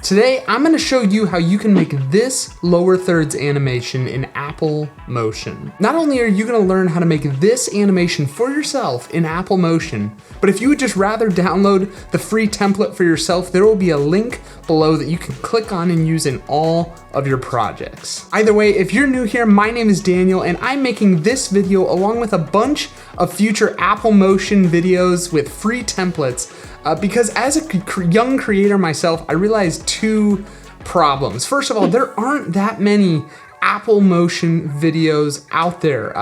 Today, I'm gonna show you how you can make this lower thirds animation in Apple Motion. Not only are you gonna learn how to make this animation for yourself in Apple Motion, but if you would just rather download the free template for yourself, there will be a link below that you can click on and use in all of your projects. Either way, if you're new here, my name is Daniel and I'm making this video along with a bunch of future Apple Motion videos with free templates because as a young creator myself, I realized two problems. First of all, there aren't that many Apple Motion videos out there.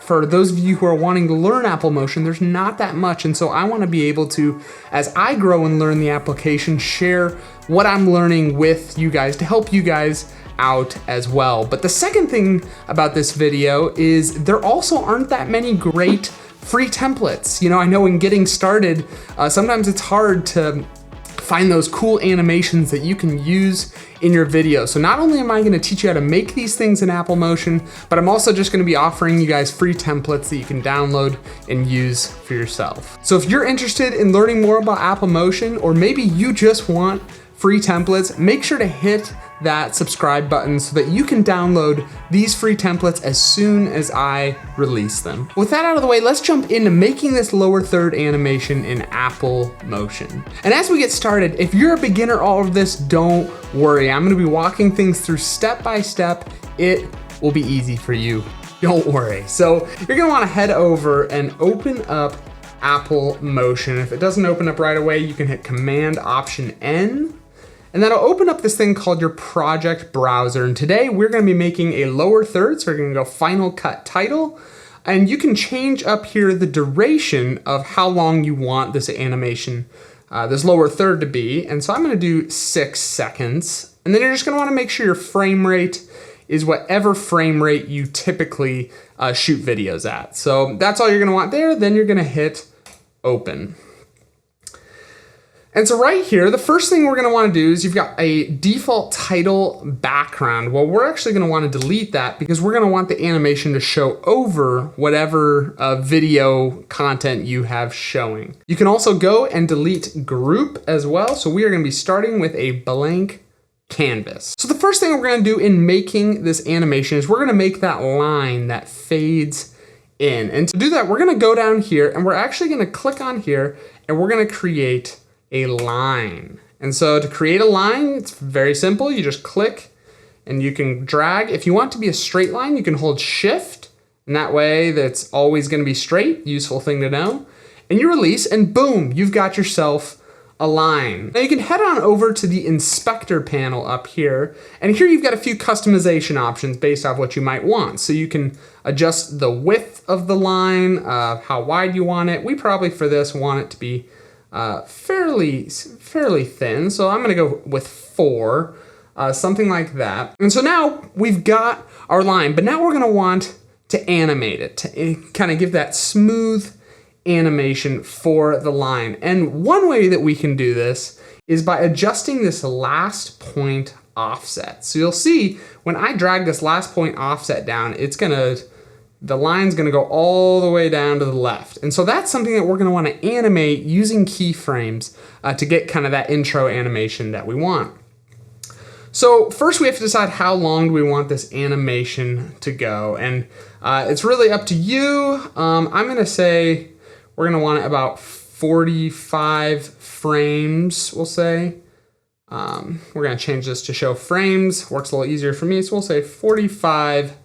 For those of you who are wanting to learn Apple Motion, there's not that much, and so I want to be able to, as I grow and learn the application, share what I'm learning with you guys to help you guys out as well. But the second thing about this video is there also aren't that many great free templates. You know, I know in getting started, sometimes it's hard to find those cool animations that you can use in your video. So not only am I gonna teach you how to make these things in Apple Motion, but I'm also just gonna be offering you guys free templates that you can download and use for yourself. So if you're interested in learning more about Apple Motion, or maybe you just want free templates, make sure to hit that subscribe button so that you can download these free templates as soon as I release them. With that out of the way, let's jump into making this lower third animation in Apple Motion. And as we get started, if you're a beginner all of this, don't worry. I'm gonna be walking things through step by step. It will be easy for you, don't worry. So you're gonna wanna head over and open up Apple Motion. If it doesn't open up right away, you can hit Command-Option-N. And that'll open up this thing called your project browser. And today we're gonna be making a lower third. So we're gonna go Final Cut Title. And you can change up here the duration of how long you want this animation, this lower third to be. And so I'm gonna do 6 seconds. And then you're just gonna wanna make sure your frame rate is whatever frame rate you typically shoot videos at. So that's all you're gonna want there. Then you're gonna hit Open. And so right here, the first thing we're gonna wanna do is you've got a default title background. Well, we're actually gonna wanna delete that because we're gonna want the animation to show over whatever video content you have showing. You can also go and delete group as well. So we are gonna be starting with a blank canvas. So the first thing we're gonna do in making this animation is we're gonna make that line that fades in. And to do that, we're gonna go down here and we're actually gonna click on here and we're gonna create a line. And so to create a line, it's very simple. You just click and you can drag. If you want it to be a straight line, you can hold Shift, and that way that's always gonna be straight, useful thing to know. And you release and boom, you've got yourself a line. Now you can head on over to the inspector panel up here, and here you've got a few customization options based off what you might want. So you can adjust the width of the line, how wide you want it. We probably for this want it to be fairly thin, so I'm gonna go with 4, something like that. And so now we've got our line, but now we're gonna want to animate it, to kind of give that smooth animation for the line. And one way that we can do this is by adjusting this last point offset. So you'll see when I drag this last point offset down, the line's gonna go all the way down to the left. And so that's something that we're gonna wanna animate using keyframes to get kind of that intro animation that we want. So first we have to decide how long do we want this animation to go. And it's really up to you. I'm gonna say we're gonna want it about 45 frames, we'll say. We're gonna change this to show frames. Works a little easier for me, so we'll say 45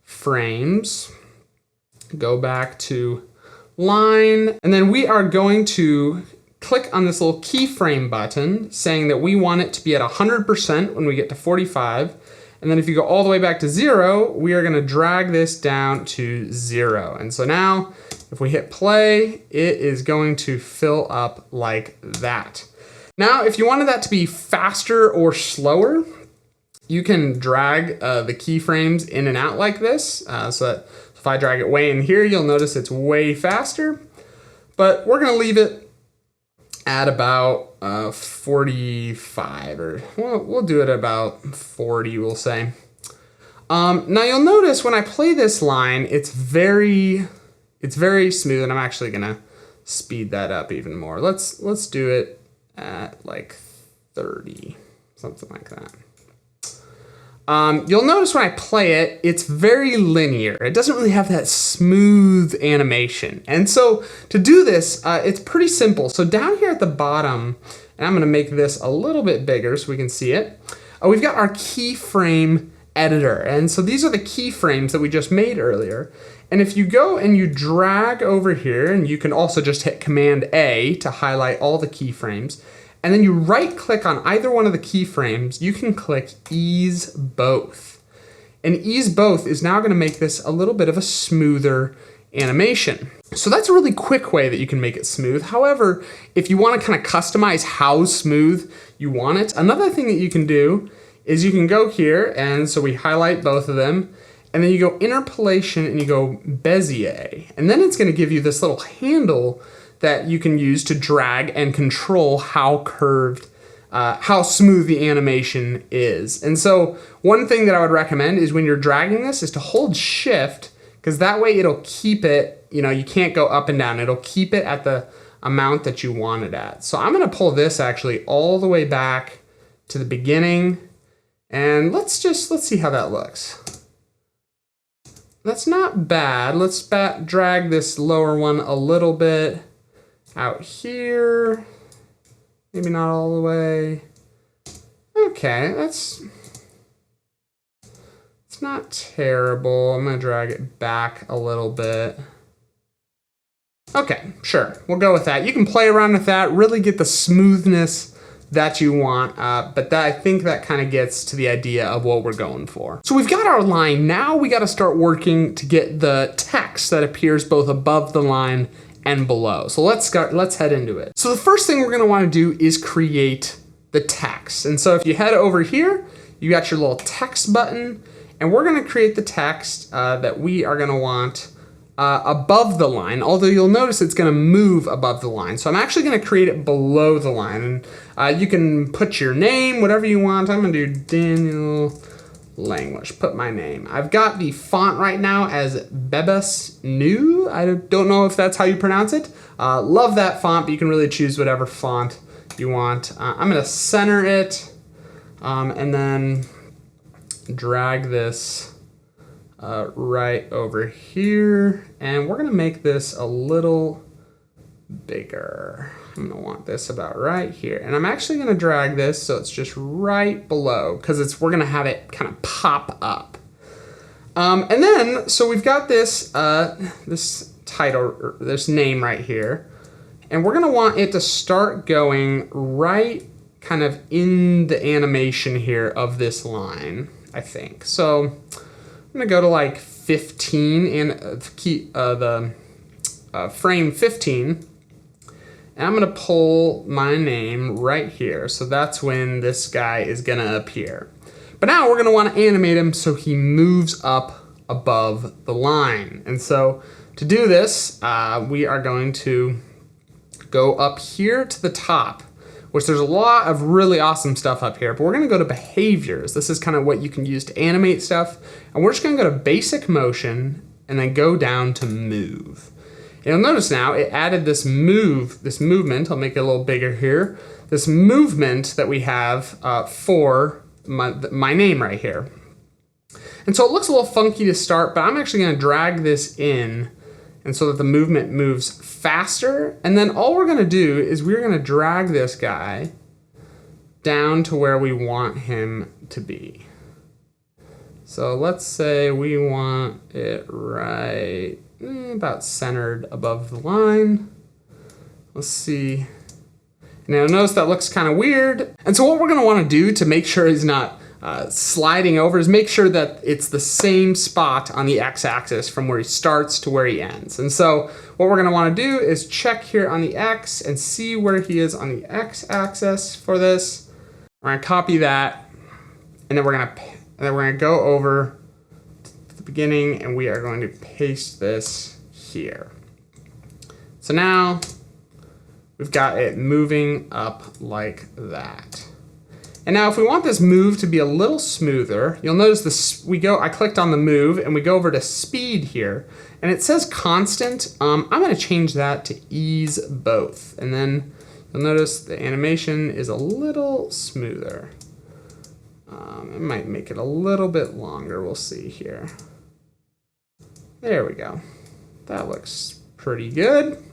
frames. Go back to line, and then we are going to click on this little keyframe button saying that we want it to be at 100% when we get to 45. And then if you go all the way back to 0, we are gonna drag this down to 0. And so now if we hit play, it is going to fill up like that. Now, if you wanted that to be faster or slower, you can drag the keyframes in and out like this. So that if I drag it way in here, you'll notice it's way faster. But we're gonna leave it at about 45, or we'll do it at about 40, we'll say. Now you'll notice when I play this line, it's very smooth, and I'm actually gonna speed that up even more. Let's do it at like 30. something like that. You'll notice when I play it, it's very linear. It doesn't really have that smooth animation. And so to do this, it's pretty simple. So down here at the bottom, and I'm gonna make this a little bit bigger so we can see it, we've got our keyframe editor. And so these are the keyframes that we just made earlier. And if you go and you drag over here, and you can also just hit Command A to highlight all the keyframes, and then you right click on either one of the keyframes, you can click Ease Both. And Ease Both is now gonna make this a little bit of a smoother animation. So that's a really quick way that you can make it smooth. However, if you wanna kind of customize how smooth you want it, another thing that you can do is you can go here, and so we highlight both of them, and then you go Interpolation and you go Bezier. And then it's gonna give you this little handle that you can use to drag and control how curved, how smooth the animation is. And so one thing that I would recommend is when you're dragging this is to hold Shift, because that way it'll keep it, you can't go up and down. It'll keep it at the amount that you want it at. So I'm gonna pull this actually all the way back to the beginning, and let's see how that looks. That's not bad. Let's drag this lower one a little bit out here, maybe not all the way. Okay, it's not terrible. I'm gonna drag it back a little bit. Okay, sure, we'll go with that. You can play around with that, really get the smoothness that you want, but I think that kind of gets to the idea of what we're going for. So we've got our line. Now we got to start working to get the text that appears both above the line and below. So let's head into it. So the first thing we're gonna wanna do is create the text. And so if you head over here, you got your little text button, and we're gonna create the text that we are gonna want above the line, although you'll notice it's gonna move above the line. So I'm actually gonna create it below the line. And you can put your name, whatever you want. I'm gonna do Daniel Language, put my name. I've got the font right now as Bebas New. I don't know if that's how you pronounce it. Love that font, but you can really choose whatever font you want. I'm gonna center it, and then drag this right over here. And we're gonna make this a little bigger. I'm gonna want this about right here. And I'm actually gonna drag this so it's just right below, because we're gonna have it kind of pop up. And then, so we've got this, this title, or this name right here. And we're gonna want it to start going right kind of in the animation here of this line, I think. So I'm gonna go to like 15 and keep the frame 15. And I'm gonna pull my name right here. So that's when this guy is gonna appear. But now we're gonna wanna animate him so he moves up above the line. And so to do this, we are going to go up here to the top, which there's a lot of really awesome stuff up here, but we're gonna go to behaviors. This is kind of what you can use to animate stuff. And we're just gonna go to basic motion and then go down to move. You'll notice now it added this movement, I'll make it a little bigger here, this movement that we have for my name right here. And so it looks a little funky to start, but I'm actually gonna drag this in, and so that the movement moves faster. And then all we're gonna do is we're gonna drag this guy down to where we want him to be. So let's say we want it right about centered above the line. Let's see. Now notice that looks kind of weird. And so what we're gonna wanna do to make sure he's not sliding over is make sure that it's the same spot on the x-axis from where he starts to where he ends. And so what we're gonna wanna do is check here on the x and see where he is on the x-axis for this. We're gonna copy that, and then we're gonna go over to the beginning, and we are going to paste this here. So now we've got it moving up like that. And now if we want this move to be a little smoother, you'll notice this, I clicked on the move and we go over to speed here, and it says constant. I'm gonna change that to ease both. And then you'll notice the animation is a little smoother. It might make it a little bit longer. We'll see here. There we go. That looks pretty good.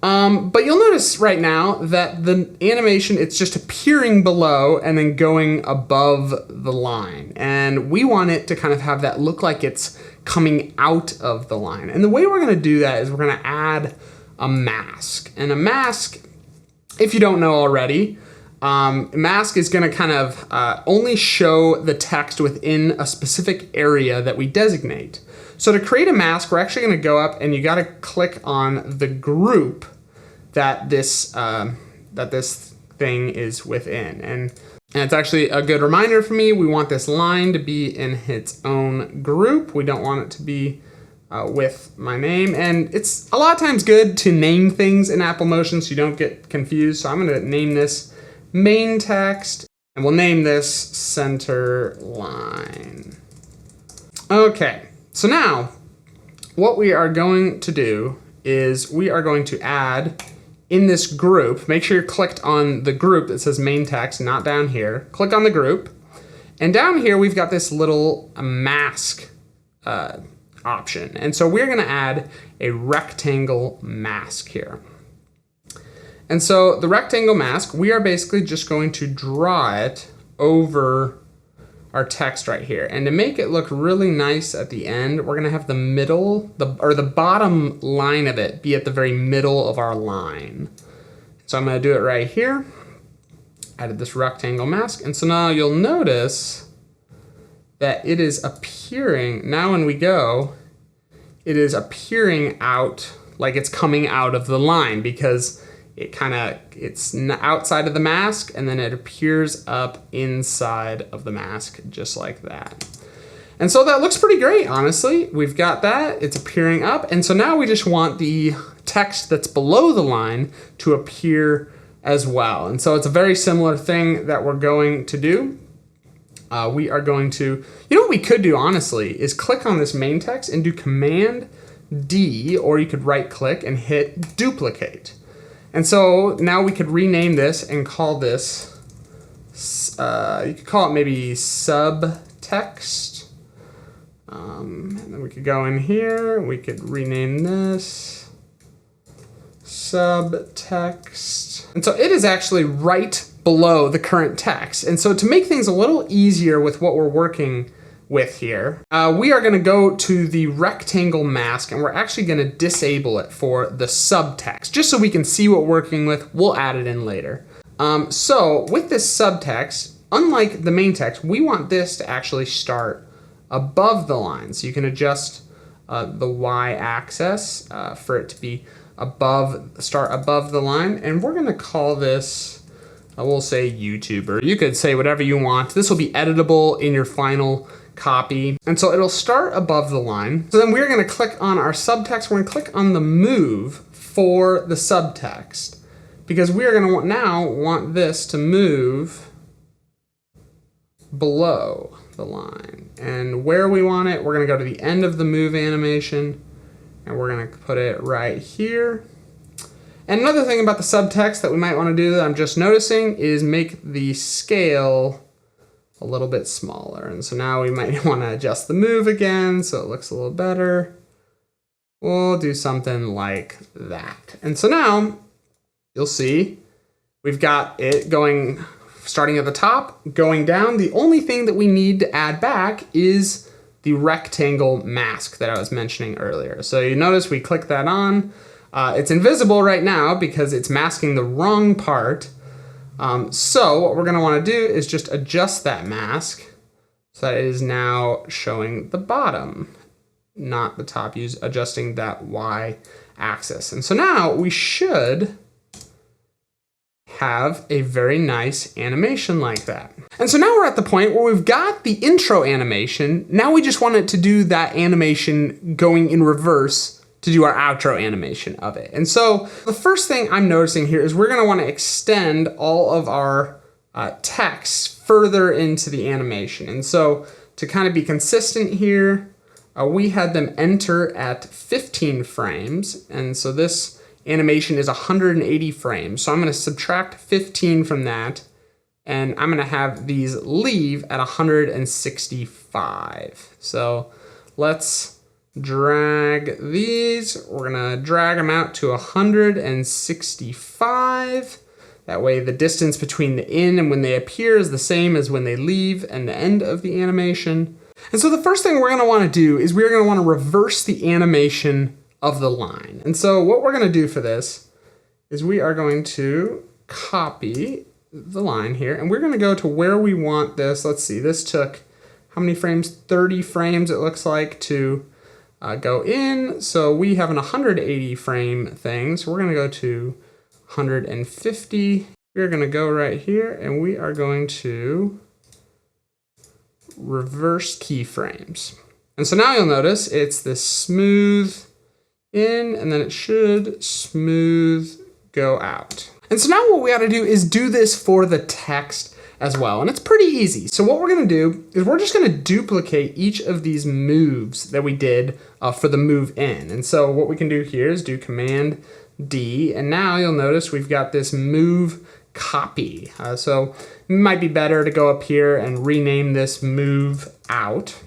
But you'll notice right now that the animation, it's just appearing below and then going above the line. And we want it to kind of have that look like it's coming out of the line. And the way we're gonna do that is we're gonna add a mask. And a mask, if you don't know already, mask is gonna kind of only show the text within a specific area that we designate. So to create a mask, we're actually gonna go up and you gotta click on the group that this thing is within. And it's actually a good reminder for me, we want this line to be in its own group. We don't want it to be with my name. And it's a lot of times good to name things in Apple Motion so you don't get confused. So I'm gonna name this main text, and we'll name this center line. Okay, so now what we are going to do is we are going to add in this group, make sure you're clicked on the group that says main text, not down here. Click on the group. And down here, we've got this little mask option. And so we're gonna add a rectangle mask here. And so the rectangle mask, we are basically just going to draw it over our text right here. And to make it look really nice at the end, we're gonna have the middle, the bottom line of it be at the very middle of our line. So I'm gonna do it right here. Added this rectangle mask. And so now you'll notice that it is appearing, now when we go, it is appearing out like it's coming out of the line because it's outside of the mask and then it appears up inside of the mask just like that. And so that looks pretty great, honestly. We've got that, it's appearing up. And so now we just want the text that's below the line to appear as well. And so it's a very similar thing that we're going to do. We are going to, you know what we could do honestly is click on this main text and do Command D, or you could right click and hit duplicate. And so now we could rename this and call this, you could call it maybe subtext. And then we could go in here, we could rename this subtext. And so it is actually right below the current text. And so to make things a little easier with what we're working with here, we are gonna go to the rectangle mask and we're actually gonna disable it for the subtext, just so we can see what we're working with. We'll add it in later. So with this subtext, unlike the main text, we want this to actually start above the line. So you can adjust the y-axis for it to be start above the line. And we're gonna call this, we'll say YouTuber. You could say whatever you want. This will be editable in your final copy. And so it'll start above the line. So then we're gonna click on our subtext. We're gonna click on the move for the subtext because we are gonna want this to move below the line. And where we want it, we're gonna go to the end of the move animation and we're gonna put it right here. And another thing about the subtext that we might wanna do that I'm just noticing is make the scale a little bit smaller. And so now we might wanna adjust the move again so it looks a little better. We'll do something like that. And so now you'll see we've got it going, starting at the top, going down. The only thing that we need to add back is the rectangle mask that I was mentioning earlier. So you notice we click that on. It's invisible right now because it's masking the wrong part. So what we're gonna wanna do is just adjust that mask so that it is now showing the bottom, not the top, adjusting that Y axis. And so now we should have a very nice animation like that. And so now we're at the point where we've got the intro animation. Now we just want it to do that animation going in reverse to do our outro animation of it. And so the first thing I'm noticing here is we're gonna wanna extend all of our text further into the animation. And so to kind of be consistent here, we had them enter at 15 frames. And so this animation is 180 frames. So I'm gonna subtract 15 from that And I'm gonna have these leave at 165. So let's drag these. We're gonna drag them out to 165. That way the distance between the in and when they appear is the same as when they leave and the end of the animation. And so the first thing we're gonna wanna do is we're gonna wanna reverse the animation of the line. And so what we're gonna do for this is we are going to copy the line here, and we're gonna go to where we want this. Let's see, this took how many frames? 30 frames it looks like to go in. So we have an 180 frame thing. So we're gonna go to 150. We're gonna go right here and we are going to reverse keyframes. And so now you'll notice it's this smooth in and then it should smooth go out. And so now what we gotta do is do this for the text as well. And it's pretty easy. So what we're gonna do is we're just gonna duplicate each of these moves that we did for the move in. And so what we can do here is do Command D, and now you'll notice we've got this move copy. So it might be better to go up here and rename this move out.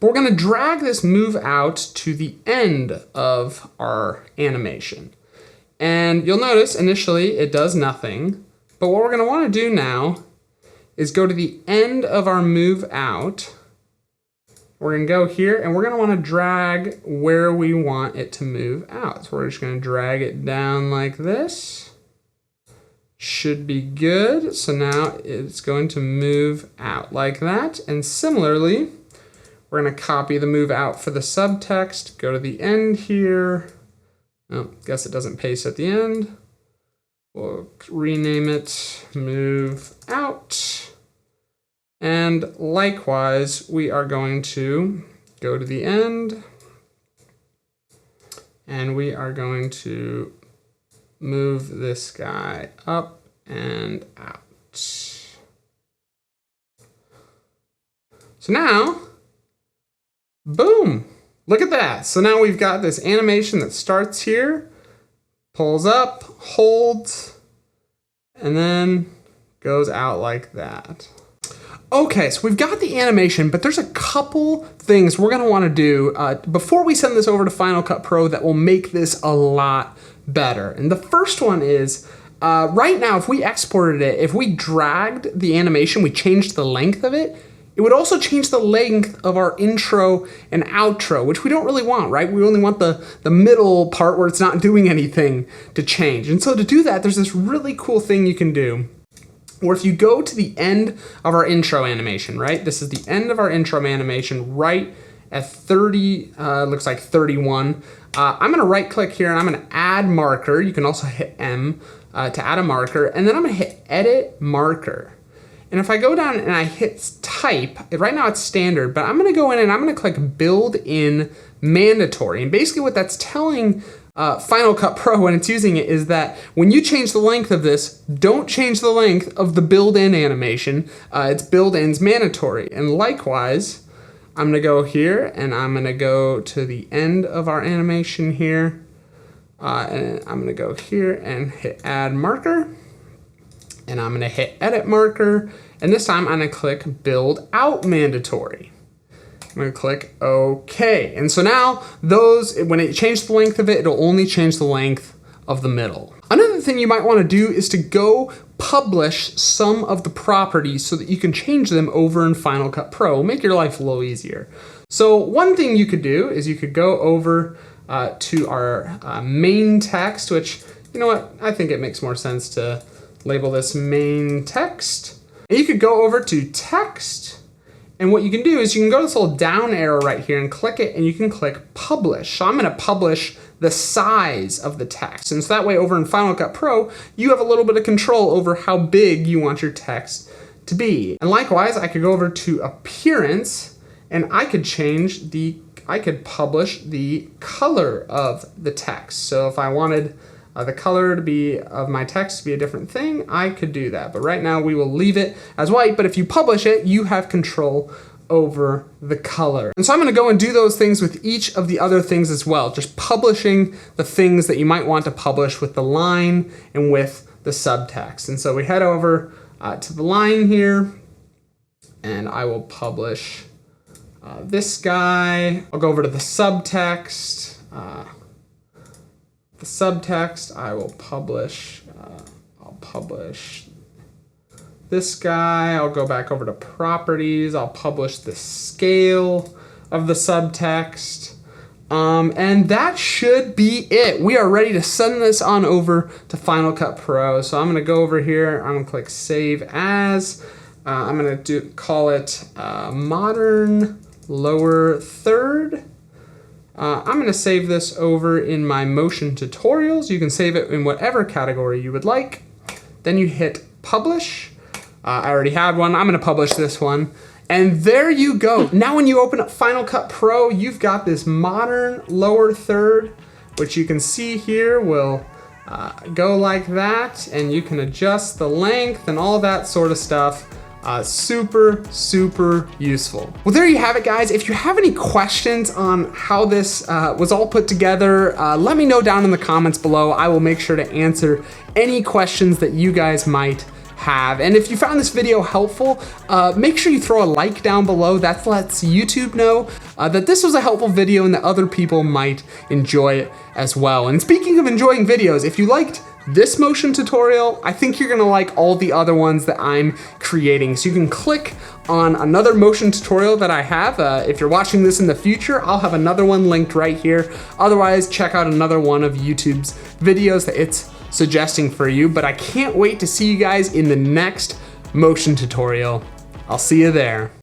But we're gonna drag this move out to the end of our animation. And you'll notice initially it does nothing, but what we're gonna wanna do now is go to the end of our move out. We're gonna go here and we're gonna wanna drag where we want it to move out. So we're just gonna drag it down like this. Should be good. So now it's going to move out like that. And similarly, we're gonna copy the move out for the subtext, go to the end here. Oh, guess it doesn't paste at the end. We'll rename it move out. And likewise, we are going to go to the end and we are going to move this guy up and out. So now, boom, look at that. So now we've got this animation that starts here, pulls up, holds, and then goes out like that. Okay, so we've got the animation, but there's a couple things we're gonna wanna do before we send this over to Final Cut Pro that will make this a lot better. And the first one is, right now, if we exported it, if we dragged the animation, we changed the length of it, it would also change the length of our intro and outro, which we don't really want, right? We only want the middle part where it's not doing anything to change. And so to do that, there's this really cool thing you can do, where if you go to the end of our intro animation, right? This is the end of our intro animation right at 30, looks like 31. I'm gonna right click here and I'm gonna add marker. You can also hit M to add a marker, and then I'm gonna hit edit marker. And if I go down and I hit type, right now it's standard, but I'm gonna go in and I'm gonna click build in mandatory. And basically what that's telling Final Cut Pro when it's using it is that when you change the length of this, don't change the length of the build-in animation. It's build-in's mandatory. And likewise, I'm gonna go here and I'm gonna go to the end of our animation here. And I'm gonna go here and hit add marker. And I'm gonna hit edit marker. And this time I'm gonna click build out mandatory. I'm gonna click OK. And so now when it changed the length of it, it'll only change the length of the middle. Another thing you might wanna do is to go publish some of the properties so that you can change them over in Final Cut Pro, make your life a little easier. So one thing you could do is you could go over to our main text, which, you know what, I think it makes more sense to label this main text. And you could go over to text, and what you can do is you can go to this little down arrow right here and click it, and you can click publish. So I'm gonna publish the size of the text. And so that way over in Final Cut Pro, you have a little bit of control over how big you want your text to be. And likewise, I could go over to appearance, and I could publish the color of the text. So if I wanted the color to be of my text to be a different thing, I could do that. But right now we will leave it as white, but if you publish it, you have control over the color. And so I'm gonna go and do those things with each of the other things as well, just publishing the things that you might want to publish with the line and with the subtext. And so we head over to the line here, and I will publish this guy. I'll go over to the subtext. The subtext, I will publish, I'll publish this guy. I'll go back over to properties. I'll publish the scale of the subtext. And that should be it. We are ready to send this on over to Final Cut Pro. So I'm gonna go over here, I'm gonna click Save As. I'm gonna call it Modern Lower Third. I'm gonna save this over in my motion tutorials. You can save it in whatever category you would like. Then you hit Publish. I already had one, I'm gonna publish this one. And there you go. Now when you open up Final Cut Pro, you've got this modern lower third, which you can see here will go like that, and you can adjust the length and all that sort of stuff. Super, super useful. Well, there you have it, guys. If you have any questions on how this was all put together, let me know down in the comments below. I will make sure to answer any questions that you guys might have. And if you found this video helpful, make sure you throw a like down below. That lets YouTube know that this was a helpful video and that other people might enjoy it as well. And speaking of enjoying videos, if you liked this motion tutorial, I think you're gonna like all the other ones that I'm creating. So you can click on another motion tutorial that I have. If you're watching this in the future, I'll have another one linked right here. Otherwise, check out another one of YouTube's videos that it's suggesting for you. But I can't wait to see you guys in the next motion tutorial. I'll see you there.